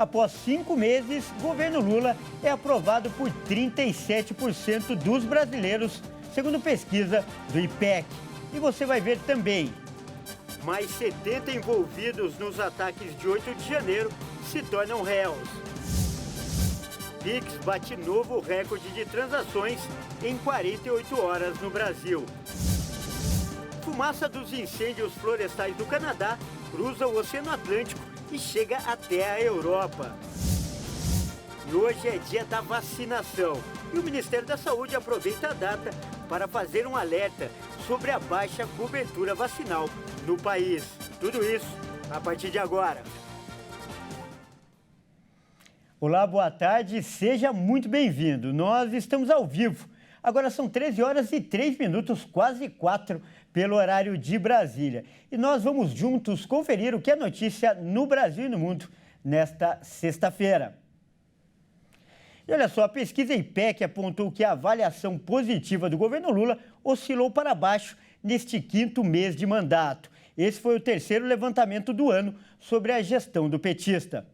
Após 5 meses, governo Lula é aprovado por 37% dos brasileiros, segundo pesquisa do IPEC. E você vai ver também. Mais 70 envolvidos nos ataques de 8 de janeiro se tornam réus. Pix bate novo recorde de transações em 48 horas no Brasil. Fumaça dos incêndios florestais do Canadá cruza o Oceano Atlântico e chega até a Europa. E hoje é dia da vacinação. E o Ministério da Saúde aproveita a data para fazer um alerta sobre a baixa cobertura vacinal no país. Tudo isso a partir de agora. Olá, boa tarde, seja muito bem-vindo. Nós estamos ao vivo. Agora são 13 horas e 3 minutos, quase 4 pelo horário de Brasília. E nós vamos juntos conferir o que é notícia no Brasil e no mundo nesta sexta-feira. E olha só, a pesquisa IPEC apontou que a avaliação positiva do governo Lula oscilou para baixo neste 5º mês de mandato. Esse foi o terceiro levantamento do ano sobre a gestão do petista.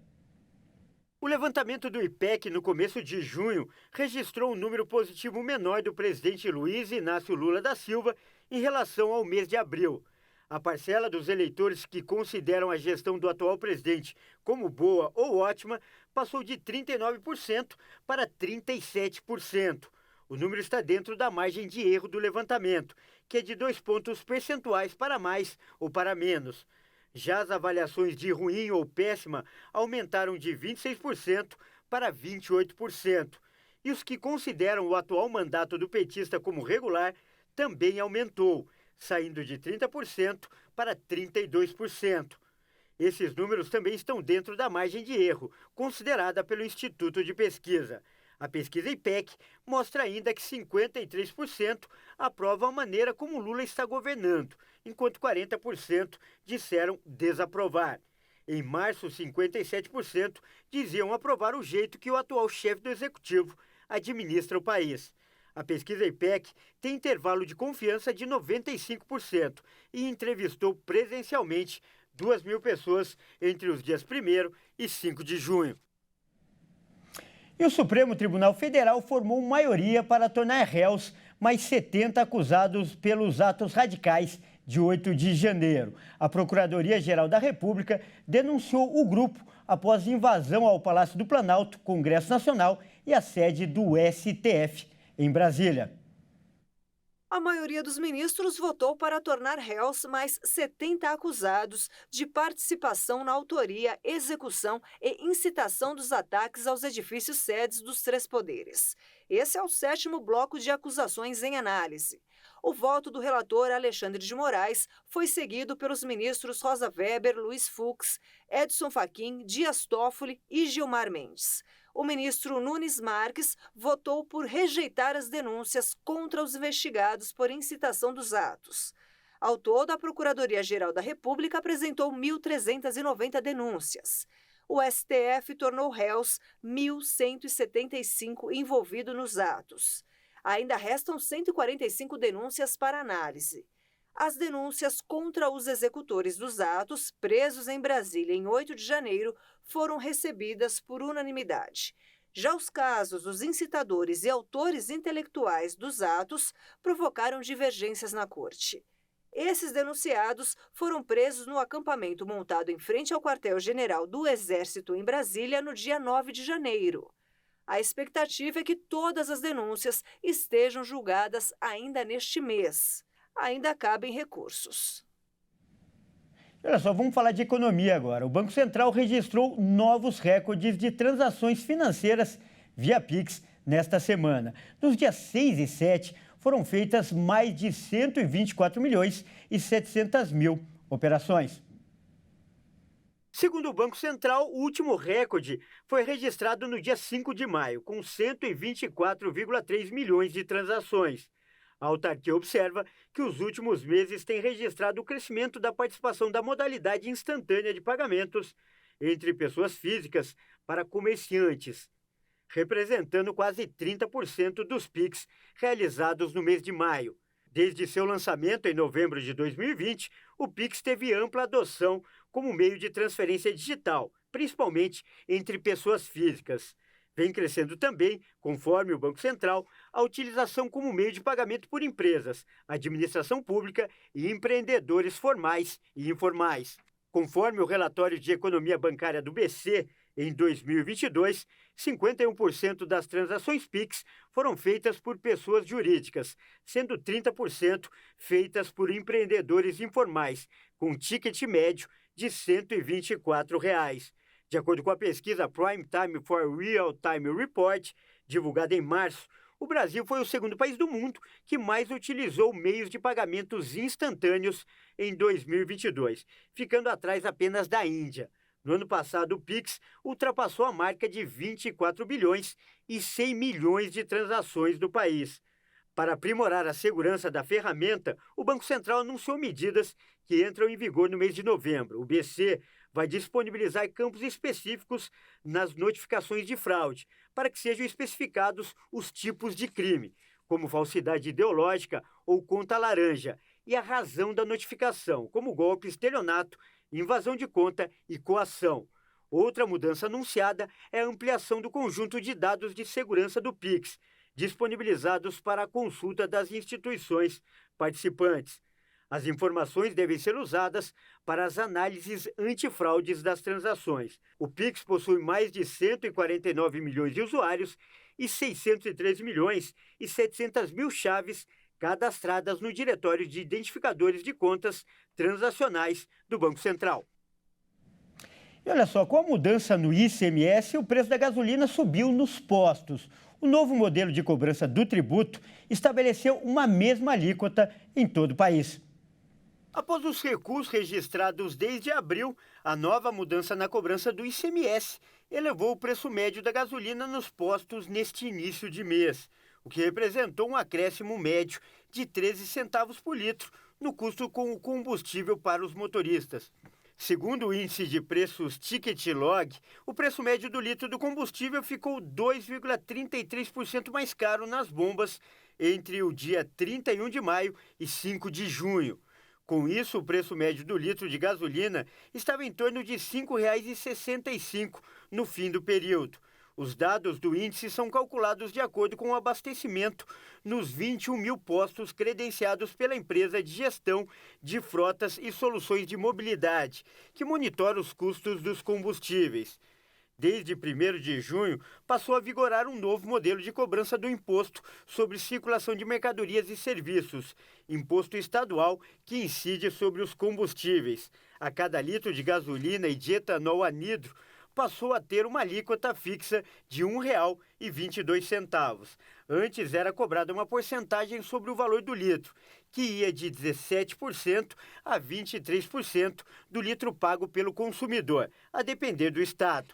O levantamento do IPEC no começo de junho registrou um número positivo menor do presidente Luiz Inácio Lula da Silva em relação ao mês de abril. A parcela dos eleitores que consideram a gestão do atual presidente como boa ou ótima passou de 39% para 37%. O número está dentro da margem de erro do levantamento, que é de 2 pontos percentuais para mais ou para menos. Já as avaliações de ruim ou péssima aumentaram de 26% para 28%. E os que consideram o atual mandato do petista como regular também aumentou, saindo de 30% para 32%. Esses números também estão dentro da margem de erro, considerada pelo Instituto de Pesquisa. A pesquisa IPEC mostra ainda que 53% aprovam a maneira como Lula está governando, enquanto 40% disseram desaprovar. Em março, 57% diziam aprovar o jeito que o atual chefe do Executivo administra o país. A pesquisa IPEC tem intervalo de confiança de 95% e entrevistou presencialmente 2.000 pessoas entre os dias 1º e 5 de junho. E o Supremo Tribunal Federal formou maioria para tornar réus mais 70 acusados pelos atos radicais de 8 de janeiro. A Procuradoria-Geral da República denunciou o grupo após invasão ao Palácio do Planalto, Congresso Nacional e a sede do STF em Brasília. A maioria dos ministros votou para tornar réus mais 70 acusados de participação na autoria, execução e incitação dos ataques aos edifícios sedes dos 3 poderes. Esse é o 7º bloco de acusações em análise. O voto do relator Alexandre de Moraes foi seguido pelos ministros Rosa Weber, Luiz Fux, Edson Fachin, Dias Toffoli e Gilmar Mendes. O ministro Nunes Marques votou por rejeitar as denúncias contra os investigados por incitação dos atos. Ao todo, a Procuradoria-Geral da República apresentou 1.390 denúncias. O STF tornou réus 1.175 envolvidos nos atos. Ainda restam 145 denúncias para análise. As denúncias contra os executores dos atos, presos em Brasília em 8 de janeiro, foram recebidas por unanimidade. Já os casos dos incitadores e autores intelectuais dos atos provocaram divergências na corte. Esses denunciados foram presos no acampamento montado em frente ao quartel-general do Exército em Brasília no dia 9 de janeiro. A expectativa é que todas as denúncias estejam julgadas ainda neste mês. Ainda cabem recursos. Olha só, vamos falar de economia agora. O Banco Central registrou novos recordes de transações financeiras via Pix nesta semana. Nos dias 6 e 7, foram feitas mais de 124 milhões e 700 mil operações. Segundo o Banco Central, o último recorde foi registrado no dia 5 de maio, com 124,3 milhões de transações. A autarquia observa que os últimos meses têm registrado o crescimento da participação da modalidade instantânea de pagamentos entre pessoas físicas para comerciantes, representando quase 30% dos PIX realizados no mês de maio. Desde seu lançamento em novembro de 2020, o PIX teve ampla adoção como meio de transferência digital, principalmente entre pessoas físicas. Vem crescendo também, conforme o Banco Central, a utilização como meio de pagamento por empresas, administração pública e empreendedores formais e informais. Conforme o relatório de economia bancária do BC, em 2022, 51% das transações Pix foram feitas por pessoas jurídicas, sendo 30% feitas por empreendedores informais, com ticket médio de R$ 124. De acordo com a pesquisa Prime Time for Real Time Report, divulgada em março, o Brasil foi o segundo país do mundo que mais utilizou meios de pagamentos instantâneos em 2022, ficando atrás apenas da Índia. No ano passado, o Pix ultrapassou a marca de 24 bilhões e 100 milhões de transações do país. Para aprimorar a segurança da ferramenta, o Banco Central anunciou medidas que entram em vigor no mês de novembro. O BC vai disponibilizar campos específicos nas notificações de fraude, para que sejam especificados os tipos de crime, como falsidade ideológica ou conta laranja, e a razão da notificação, como golpe, estelionato, invasão de conta e coação. Outra mudança anunciada é a ampliação do conjunto de dados de segurança do Pix, disponibilizados para a consulta das instituições participantes. As informações devem ser usadas para as análises antifraudes das transações. O Pix possui mais de 149 milhões de usuários e 603 milhões e 700 mil chaves cadastradas no Diretório de Identificadores de Contas Transacionais do Banco Central. E olha só, com a mudança no ICMS, o preço da gasolina subiu nos postos. O novo modelo de cobrança do tributo estabeleceu uma mesma alíquota em todo o país. Após os recuos registrados desde abril, a nova mudança na cobrança do ICMS elevou o preço médio da gasolina nos postos neste início de mês, o que representou um acréscimo médio de 13 centavos por litro no custo com o combustível para os motoristas. Segundo o índice de preços Ticket Log, o preço médio do litro do combustível ficou 2,33% mais caro nas bombas entre o dia 31 de maio e 5 de junho. Com isso, o preço médio do litro de gasolina estava em torno de R$ 5,65 no fim do período. Os dados do índice são calculados de acordo com o abastecimento nos 21 mil postos credenciados pela empresa de gestão de frotas e soluções de mobilidade, que monitora os custos dos combustíveis. Desde 1º de junho, passou a vigorar um novo modelo de cobrança do Imposto sobre Circulação de Mercadorias e Serviços, imposto estadual que incide sobre os combustíveis. A cada litro de gasolina e de etanol anidro, passou a ter uma alíquota fixa de R$ 1,22. Antes era cobrada uma porcentagem sobre o valor do litro, que ia de 17% a 23% do litro pago pelo consumidor, a depender do estado.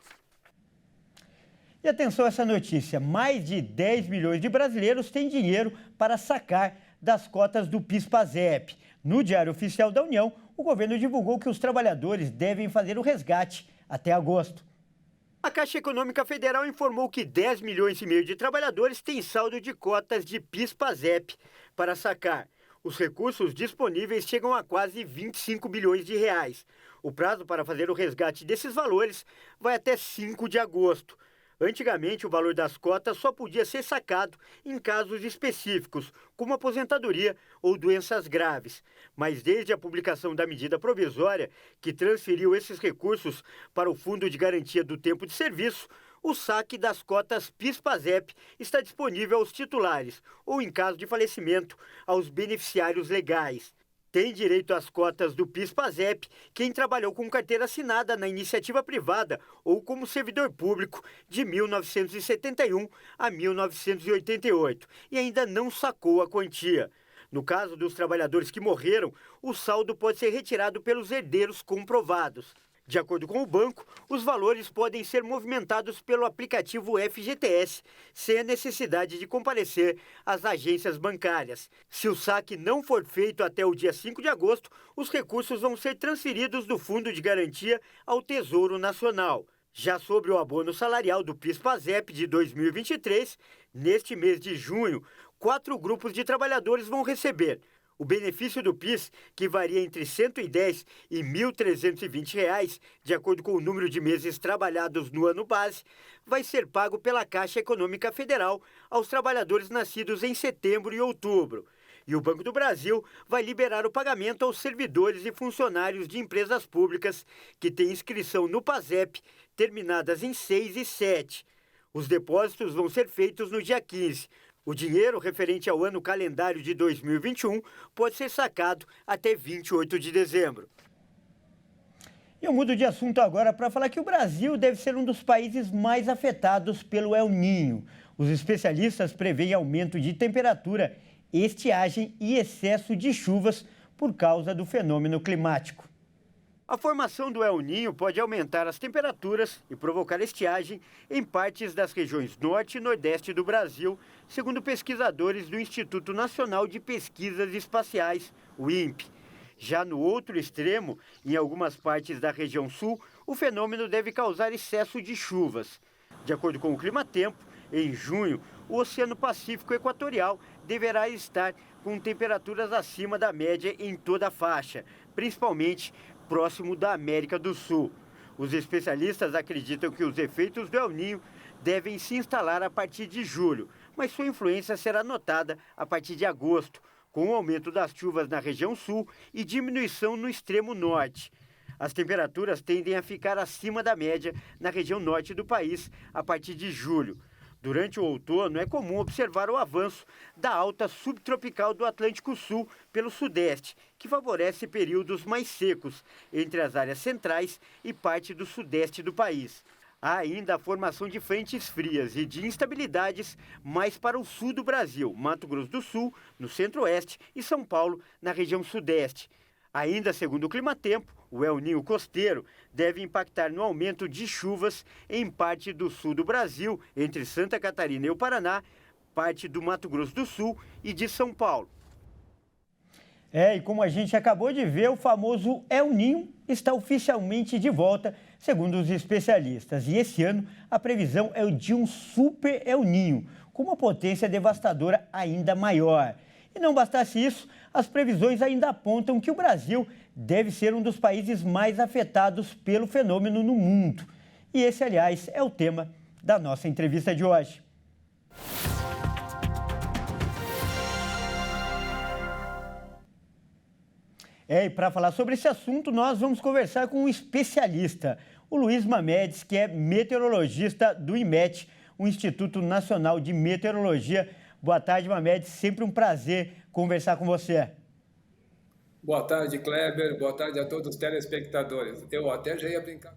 E atenção a essa notícia, mais de 10 milhões de brasileiros têm dinheiro para sacar das cotas do PIS/PASEP. No Diário Oficial da União, o governo divulgou que os trabalhadores devem fazer o resgate até agosto. A Caixa Econômica Federal informou que 10 milhões e meio de trabalhadores têm saldo de cotas de PIS/PASEP para sacar. Os recursos disponíveis chegam a quase 25 bilhões de reais. O prazo para fazer o resgate desses valores vai até 5 de agosto. Antigamente, o valor das cotas só podia ser sacado em casos específicos, como aposentadoria ou doenças graves. Mas desde a publicação da medida provisória, que transferiu esses recursos para o Fundo de Garantia do Tempo de Serviço, o saque das cotas PIS/PASEP está disponível aos titulares ou, em caso de falecimento, aos beneficiários legais. Tem direito às cotas do PIS/PASEP quem trabalhou com carteira assinada na iniciativa privada ou como servidor público de 1971 a 1988 e ainda não sacou a quantia. No caso dos trabalhadores que morreram, o saldo pode ser retirado pelos herdeiros comprovados. De acordo com o banco, os valores podem ser movimentados pelo aplicativo FGTS, sem a necessidade de comparecer às agências bancárias. Se o saque não for feito até o dia 5 de agosto, os recursos vão ser transferidos do Fundo de Garantia ao Tesouro Nacional. Já sobre o abono salarial do PIS/PASEP de 2023, neste mês de junho, 4 grupos de trabalhadores vão receber: O benefício do PIS, que varia entre R$ 110 e R$ 1.320, de acordo com o número de meses trabalhados no ano base, vai ser pago pela Caixa Econômica Federal aos trabalhadores nascidos em setembro e outubro. E o Banco do Brasil vai liberar o pagamento aos servidores e funcionários de empresas públicas que têm inscrição no PASEP, terminadas em 6 e 7. Os depósitos vão ser feitos no dia 15. O dinheiro referente ao ano calendário de 2021 pode ser sacado até 28 de dezembro. Eu mudo de assunto agora para falar que o Brasil deve ser um dos países mais afetados pelo El Niño. Os especialistas preveem aumento de temperatura, estiagem e excesso de chuvas por causa do fenômeno climático. A formação do El Niño pode aumentar as temperaturas e provocar estiagem em partes das regiões norte e nordeste do Brasil, segundo pesquisadores do Instituto Nacional de Pesquisas Espaciais, o INPE. Já no outro extremo, em algumas partes da região sul, o fenômeno deve causar excesso de chuvas. De acordo com o Climatempo, em junho, o Oceano Pacífico Equatorial deverá estar com temperaturas acima da média em toda a faixa, principalmente próximo da América do Sul. Os especialistas acreditam que os efeitos do El Niño devem se instalar a partir de julho, mas sua influência será notada a partir de agosto, com o aumento das chuvas na região sul e diminuição no extremo norte. As temperaturas tendem a ficar acima da média na região norte do país a partir de julho. Durante o outono, é comum observar o avanço da alta subtropical do Atlântico Sul pelo sudeste, que favorece períodos mais secos entre as áreas centrais e parte do sudeste do país. Há ainda a formação de frentes frias e de instabilidades mais para o sul do Brasil, Mato Grosso do Sul, no centro-oeste e São Paulo, na região sudeste. Ainda segundo o Climatempo, o El Niño costeiro deve impactar no aumento de chuvas em parte do sul do Brasil, entre Santa Catarina e o Paraná, parte do Mato Grosso do Sul e de São Paulo. E como a gente acabou de ver, o famoso El Niño está oficialmente de volta, segundo os especialistas. E esse ano a previsão é o de um super El Niño, com uma potência devastadora ainda maior. E não bastasse isso, as previsões ainda apontam que o Brasil deve ser um dos países mais afetados pelo fenômeno no mundo. E esse, aliás, é o tema da nossa entrevista de hoje. E para falar sobre esse assunto, nós vamos conversar com um especialista, o Luiz Mamedes, que é meteorologista do IMET, o Instituto Nacional de Meteorologia. Boa tarde, Mamedes. Sempre um prazer conversar com você. Boa tarde, Kleber. Boa tarde a todos os telespectadores. Eu até já ia brincar,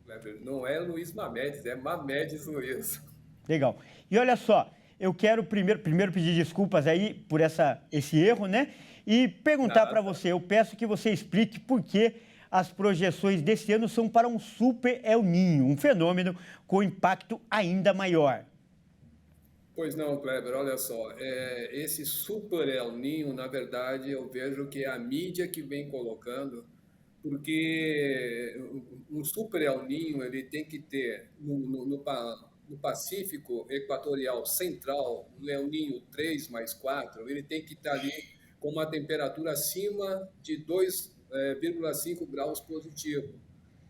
Kleber. Não é Luiz Mamedes, é Mamedes Luiz. Legal. E olha só, eu quero primeiro pedir desculpas aí por esse erro, né? E perguntar para você, eu peço que você explique por que as projeções desse ano são para um super El Niño, um fenômeno com impacto ainda maior. Pois não, Kleber, olha só, esse super El Niño, na verdade, eu vejo que é a mídia que vem colocando, porque um super El Niño, ele tem que ter no Pacífico Equatorial Central, no El Niño 3+4, ele tem que estar ali com uma temperatura acima de 2,5 graus positivo.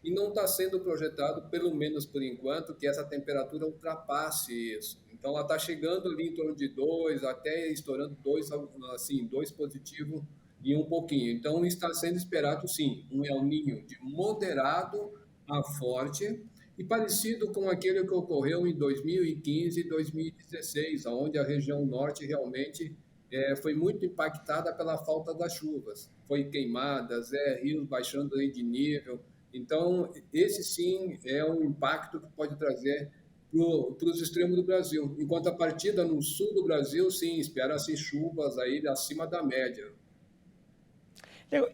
E não está sendo projetado, pelo menos por enquanto, que essa temperatura ultrapasse isso. Então, ela está chegando ali em torno de 2, até estourando 2, assim, 2 positivo e um pouquinho. Então, está sendo esperado, sim, um El Niño de moderado a forte e parecido com aquele que ocorreu em 2015 e 2016, onde a região norte realmente foi muito impactada pela falta das chuvas. Foi queimadas, rios baixando aí de nível. Então, esse sim é um impacto que pode trazer para os extremos do Brasil. Enquanto a partida no sul do Brasil, sim, espera-se chuvas aí acima da média.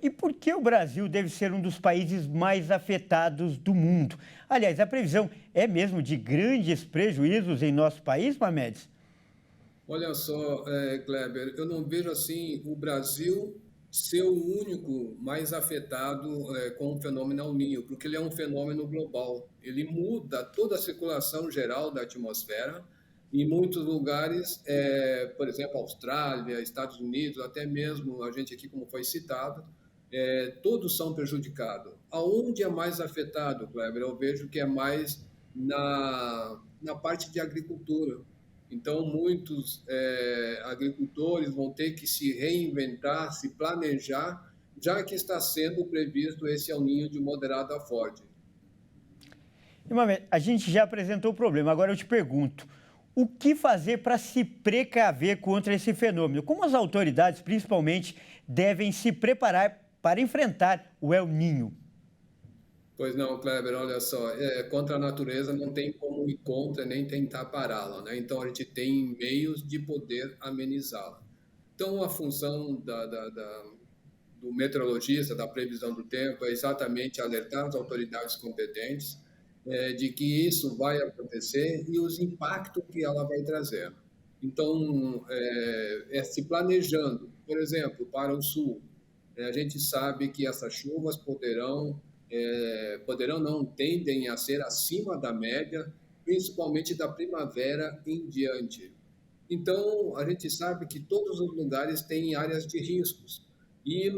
E por que o Brasil deve ser um dos países mais afetados do mundo? Aliás, a previsão é mesmo de grandes prejuízos em nosso país, Mamedes? Olha só, Kleber, eu não vejo assim o Brasil ser o único mais afetado com o fenômeno El Niño, porque ele é um fenômeno global. Ele muda toda a circulação geral da atmosfera, Em muitos lugares, por exemplo, Austrália, Estados Unidos, até mesmo a gente aqui, como foi citado, todos são prejudicados. Aonde é mais afetado, Kleber? Eu vejo que é mais na parte de agricultura. Então, muitos agricultores vão ter que se reinventar, se planejar, já que está sendo previsto esse El Niño de moderado a forte. Irmãos, a gente já apresentou o problema, agora eu te pergunto, o que fazer para se precaver contra esse fenômeno? Como as autoridades, principalmente, devem se preparar para enfrentar o El Niño? Pois não, Kleber, olha só, contra a natureza não tem como ir contra nem tentar pará-la, né? Então a gente tem meios de poder amenizá-la. Então a função do meteorologista, da previsão do tempo, é exatamente alertar as autoridades competentes de que isso vai acontecer e os impactos que ela vai trazer. Então, se planejando, por exemplo, para o sul, a gente sabe que essas chuvas poderão não, tendem a ser acima da média, principalmente da primavera em diante. Então, a gente sabe que todos os lugares têm áreas de riscos. E,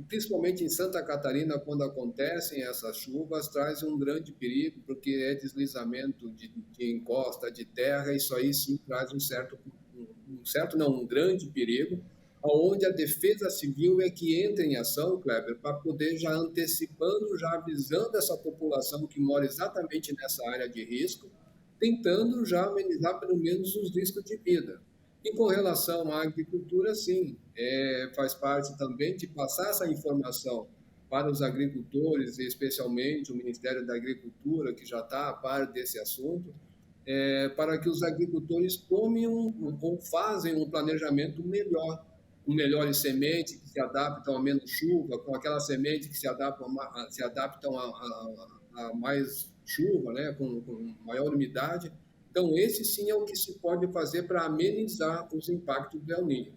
principalmente em Santa Catarina, quando acontecem essas chuvas, traz um grande perigo, porque é deslizamento de encosta, de terra, isso aí sim traz um grande perigo, onde a Defesa Civil é que entra em ação, Kleber, para poder já antecipando, já avisando essa população que mora exatamente nessa área de risco, tentando já amenizar pelo menos os riscos de vida. E com relação à agricultura, sim, faz parte também de passar essa informação para os agricultores, e especialmente o Ministério da Agricultura, que já está a par desse assunto, para que os agricultores tomem ou fazem um planejamento melhor, com melhores sementes que se adaptam a menos chuva, com aquelas sementes que se adaptam a mais chuva, né, com maior umidade. Então, esse sim é o que se pode fazer para amenizar os impactos do El Niño.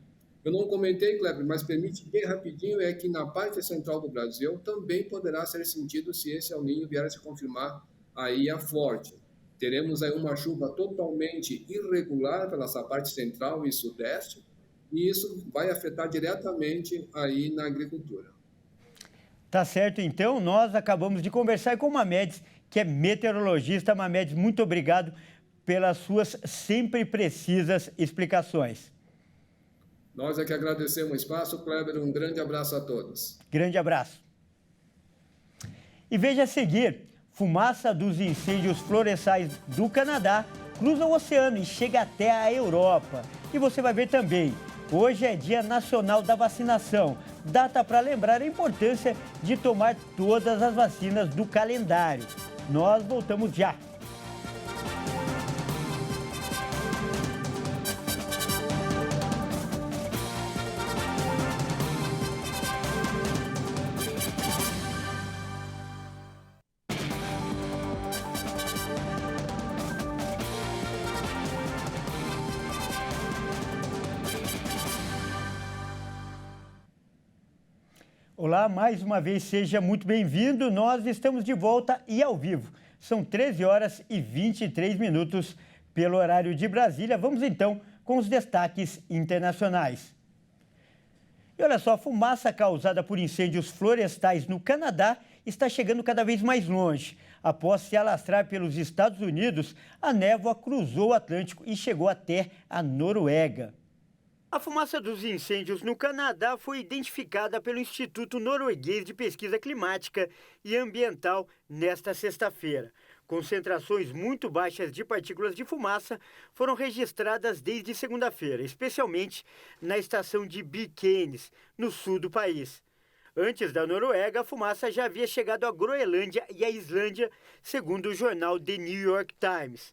Eu não comentei, Kleber, mas permite bem rapidinho, é que na parte central do Brasil também poderá ser sentido se esse El Niño vier a se confirmar aí a forte. Teremos aí uma chuva totalmente irregular pela essa parte central e sudeste, e isso vai afetar diretamente aí na agricultura. Tá certo, então, nós acabamos de conversar com o Mamedes, que é meteorologista. Mamedes, muito obrigado pelas suas sempre precisas explicações. Nós é que agradecemos o espaço, Kleber. Um grande abraço a todos. Grande abraço. E veja a seguir, fumaça dos incêndios florestais do Canadá cruza o oceano e chega até a Europa. E você vai ver também, hoje é Dia Nacional da Vacinação, data para lembrar a importância de tomar todas as vacinas do calendário. Nós voltamos já. Olá, mais uma vez, seja muito bem-vindo. Nós estamos de volta e ao vivo. São 13 horas e 23 minutos pelo horário de Brasília. Vamos então com os destaques internacionais. E olha só, a fumaça causada por incêndios florestais no Canadá está chegando cada vez mais longe. Após se alastrar pelos Estados Unidos, a névoa cruzou o Atlântico e chegou até a Noruega. A fumaça dos incêndios no Canadá foi identificada pelo Instituto Norueguês de Pesquisa Climática e Ambiental nesta sexta-feira. Concentrações muito baixas de partículas de fumaça foram registradas desde segunda-feira, especialmente na estação de Birkenes, no sul do país. Antes da Noruega, a fumaça já havia chegado à Groenlândia e à Islândia, segundo o jornal The New York Times.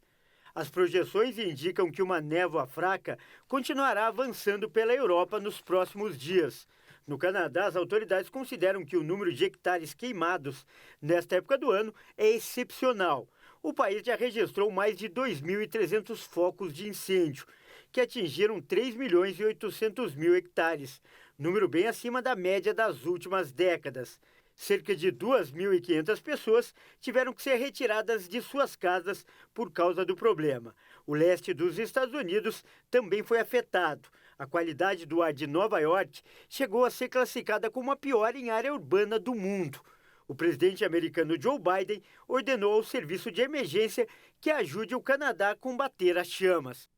As projeções indicam que uma névoa fraca continuará avançando pela Europa nos próximos dias. No Canadá, as autoridades consideram que o número de hectares queimados nesta época do ano é excepcional. O país já registrou mais de 2.300 focos de incêndio, que atingiram 3.800.000 hectares, número bem acima da média das últimas décadas. Cerca de 2.500 pessoas tiveram que ser retiradas de suas casas por causa do problema. O leste dos Estados Unidos também foi afetado. A qualidade do ar de Nova York chegou a ser classificada como a pior em área urbana do mundo. O presidente americano Joe Biden ordenou ao serviço de emergência que ajude o Canadá a combater as chamas.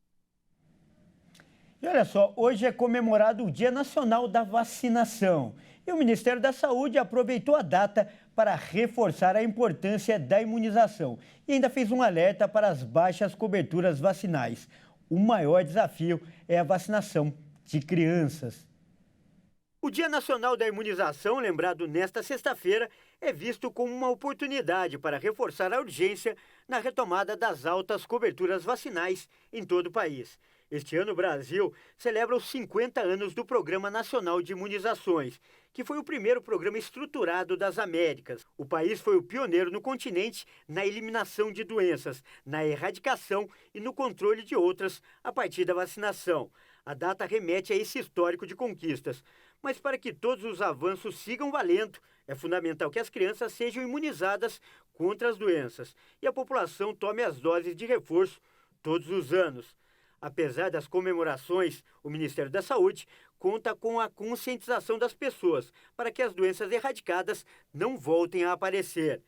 E olha só, hoje é comemorado o Dia Nacional da Vacinação. E o Ministério da Saúde aproveitou a data para reforçar a importância da imunização e ainda fez um alerta para as baixas coberturas vacinais. O maior desafio é a vacinação de crianças. O Dia Nacional da Imunização, lembrado nesta sexta-feira, é visto como uma oportunidade para reforçar a urgência na retomada das altas coberturas vacinais em todo o país. Este ano, o Brasil celebra os 50 anos do Programa Nacional de Imunizações, que foi o primeiro programa estruturado das Américas. O país foi o pioneiro no continente na eliminação de doenças, na erradicação e no controle de outras a partir da vacinação. A data remete a esse histórico de conquistas. Mas para que todos os avanços sigam valendo, é fundamental que as crianças sejam imunizadas contra as doenças e a população tome as doses de reforço todos os anos. Apesar das comemorações, o Ministério da Saúde conta com a conscientização das pessoas para que as doenças erradicadas não voltem a aparecer.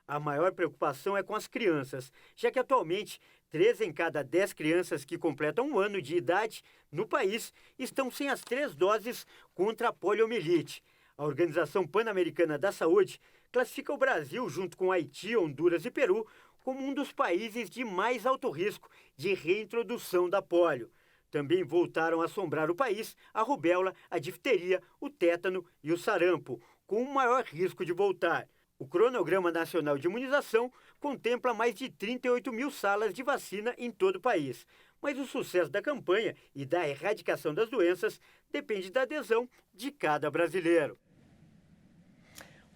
A maior preocupação é com as crianças, já que atualmente 3 em cada 10 crianças que completam 1 ano de idade no país estão sem as 3 doses contra a poliomielite. A Organização Pan-Americana da Saúde classifica o Brasil, junto com Haiti, Honduras e Peru, como um dos países de mais alto risco de reintrodução da polio. Também voltaram a assombrar o país a rubéola, a difteria, o tétano e o sarampo, com o maior risco de voltar. O Cronograma Nacional de Imunização contempla mais de 38 mil salas de vacina em todo o país. Mas o sucesso da campanha e da erradicação das doenças depende da adesão de cada brasileiro.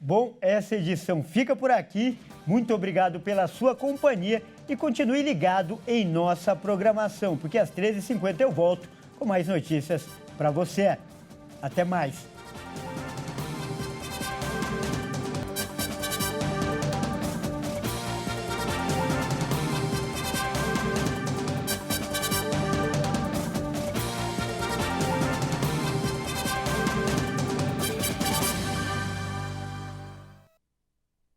Bom, essa edição fica por aqui. Muito obrigado pela sua companhia e continue ligado em nossa programação, porque às 13h50 eu volto com mais notícias para você. Até mais!